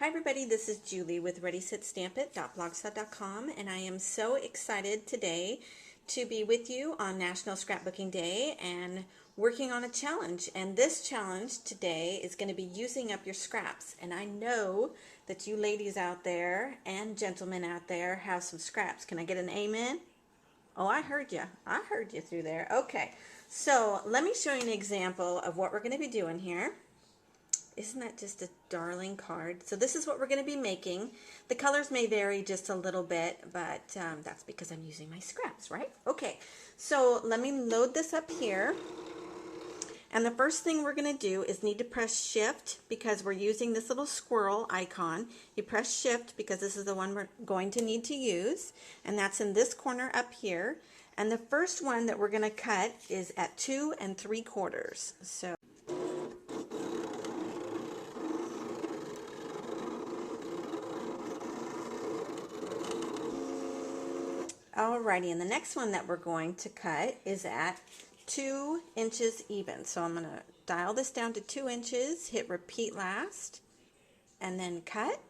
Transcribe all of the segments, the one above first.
Hi everybody, this is Julie with ReadySetStampIt.blogspot.com, and I am so excited today to be with you on National Scrapbooking Day and working on a challenge. And this challenge today is going to be using up your scraps. And I know that you ladies out there and gentlemen out there have some scraps. Can I get an amen? Oh, I heard you. I heard you through there. Okay, so let me show you an example of what we're going to be doing here. Isn't that just a darling card? So this is what we're going to be making. The colors may vary just a little bit, but that's because I'm using my scraps, right? Okay, so let me load this up here. And the first thing we're going to do is need to press shift because we're using this little squirrel icon. You press shift because this is the one we're going to need to use, and that's in this corner up here. And the first one that we're going to cut is at 2 3/4. So alrighty, and the next one that we're going to cut is at 2 inches even. So I'm going to dial this down to 2 inches, hit repeat last, and then cut.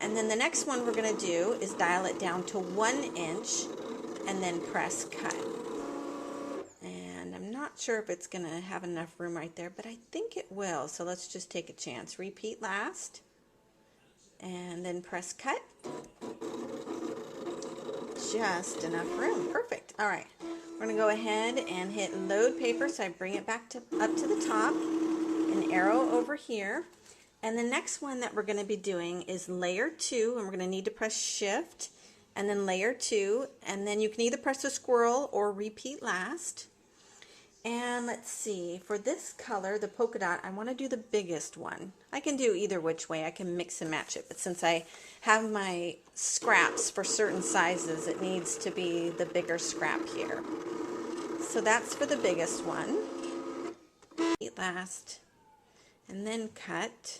And then the next one we're going to do is dial it down to 1 inch and then press cut. And I'm not sure if it's going to have enough room right there, but I think it will. So let's just take a chance. Repeat last and then press cut. Just enough room. Perfect. All right, we're going to go ahead and hit load paper, so I bring it back up to the top, an arrow over here, and the next one that we're going to be doing is layer 2, and we're going to need to press shift and then layer 2, and then you can either press the squirrel or repeat last. And let's see, for this color, the polka dot, I want to do the biggest one. I can do either which way. I can mix and match it, but since I have my scraps for certain sizes, it needs to be the bigger scrap here. So that's for the biggest one. Last, and then cut.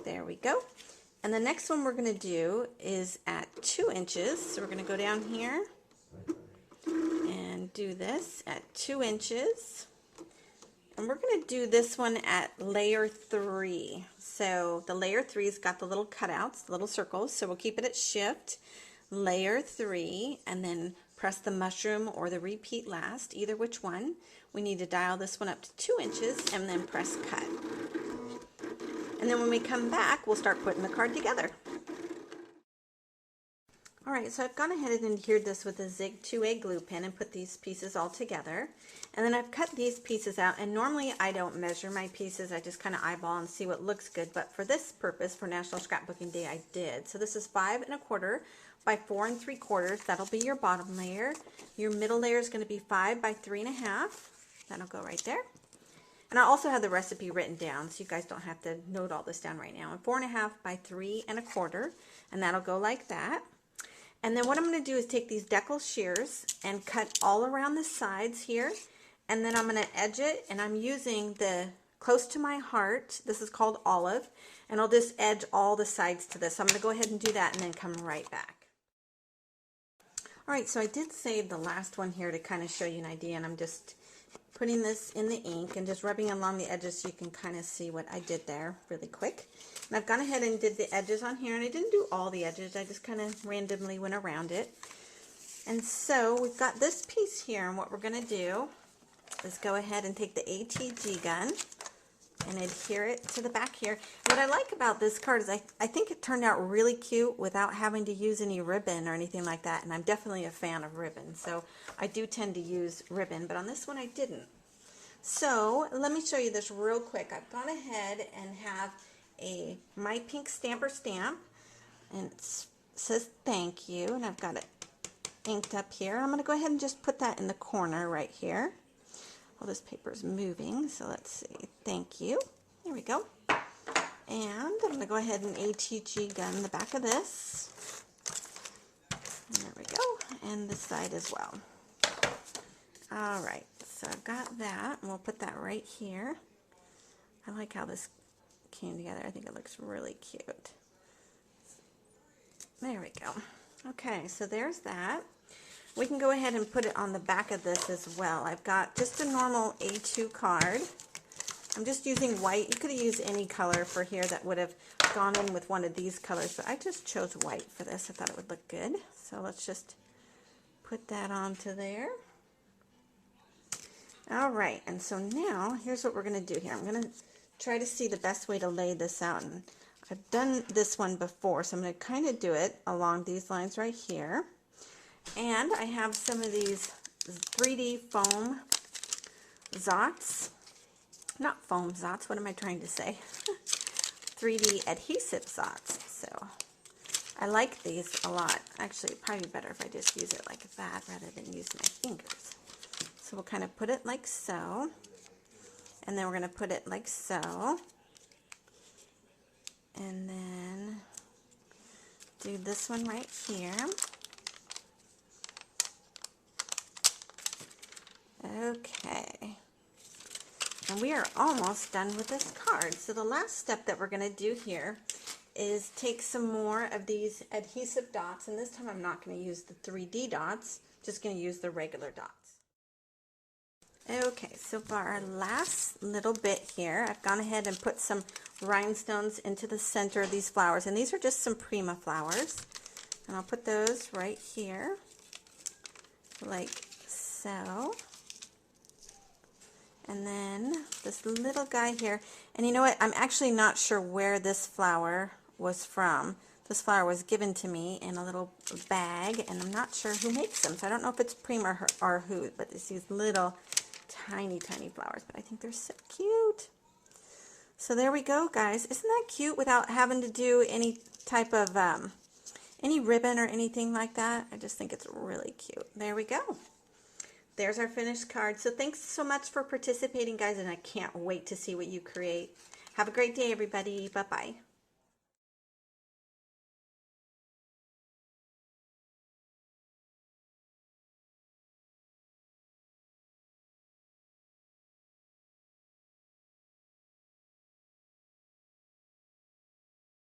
There we go. And the next one we're going to do is at 2 inches. So we're going to go down here and do this at 2 inches. And we're going to do this one at layer 3. So the layer 3's got the little cutouts, the little circles, so we'll keep it at shift, layer 3, and then press the mushroom or the repeat last, either which one. We need to dial this one up to 2 inches and then press cut. And then when we come back, we'll start putting the card together. Alright, so I've gone ahead and adhered this with a Zig 2A glue pen and put these pieces all together. And then I've cut these pieces out, and normally I don't measure my pieces, I just kind of eyeball and see what looks good, but for this purpose, for National Scrapbooking Day, I did. So this is 5 1/4 by 4 3/4, that'll be your bottom layer. Your middle layer is going to be 5 by 3 1/2, that'll go right there. And I also have the recipe written down, so you guys don't have to note all this down right now. And 4 1/2 by 3 1/4, and that'll go like that. And then what I'm going to do is take these decal shears and cut all around the sides here. And then I'm going to edge it, and I'm using the close to my heart. This is called olive. And I'll just edge all the sides to this. So I'm going to go ahead and do that and then come right back. Alright, so I did save the last one here to kind of show you an idea. And I'm just putting this in the ink and just rubbing along the edges so you can kind of see what I did there really quick. And I've gone ahead and did the edges on here, and I didn't do all the edges, I just kind of randomly went around it. And so we've got this piece here, and what we're going to do is go ahead and take the ATG gun and adhere it to the back here. What I like about this card is I think it turned out really cute without having to use any ribbon or anything like that, and I'm definitely a fan of ribbon, so I do tend to use ribbon, but on this one I didn't. So let me show you this real quick. I've gone ahead and have a My Pink Stamper stamp, and it says thank you, and I've got it inked up here. I'm going to go ahead and just put that in the corner right here. Well, this paper is moving, so let's see. Thank you. There we go. And I'm going to go ahead and ATG gun the back of this. And there we go. And this side as well. All right, so I've got that, and we'll put that right here. I like how this came together. I think it looks really cute. There we go. Okay, so there's that. We can go ahead and put it on the back of this as well. I've got just a normal A2 card, I'm just using white. You could have used any color for here that would have gone in with one of these colors, but I just chose white for this. I thought it would look good. So let's just put that onto there. All right, and so now here's what we're going to do here. I'm going to try to see the best way to lay this out. And I've done this one before, so I'm going to kind of do it along these lines right here. And I have some of these 3D foam Zots. Not foam Zots, what am I trying to say? 3D adhesive Zots. So I like these a lot. Actually, it'd probably be better if I just use it like that rather than use my fingers. So we'll kind of put it like so. And then we're going to put it like so. And then do this one right here. Okay. And we are almost done with this card. So the last step that we're going to do here is take some more of these adhesive dots. And this time I'm not going to use the 3D dots, just going to use the regular dots. Okay, so for our last little bit here, I've gone ahead and put some rhinestones into the center of these flowers. And these are just some Prima flowers. And I'll put those right here, like so. And then this little guy here. And you know what? I'm actually not sure where this flower was from. This flower was given to me in a little bag, and I'm not sure who makes them. So I don't know if it's Prima or who, but it's these little tiny, tiny flowers. But I think they're so cute. So there we go, guys. Isn't that cute without having to do any type of, any ribbon or anything like that? I just think it's really cute. There we go. There's our finished card. So thanks so much for participating, guys, and I can't wait to see what you create. Have a great day, everybody. Bye-bye.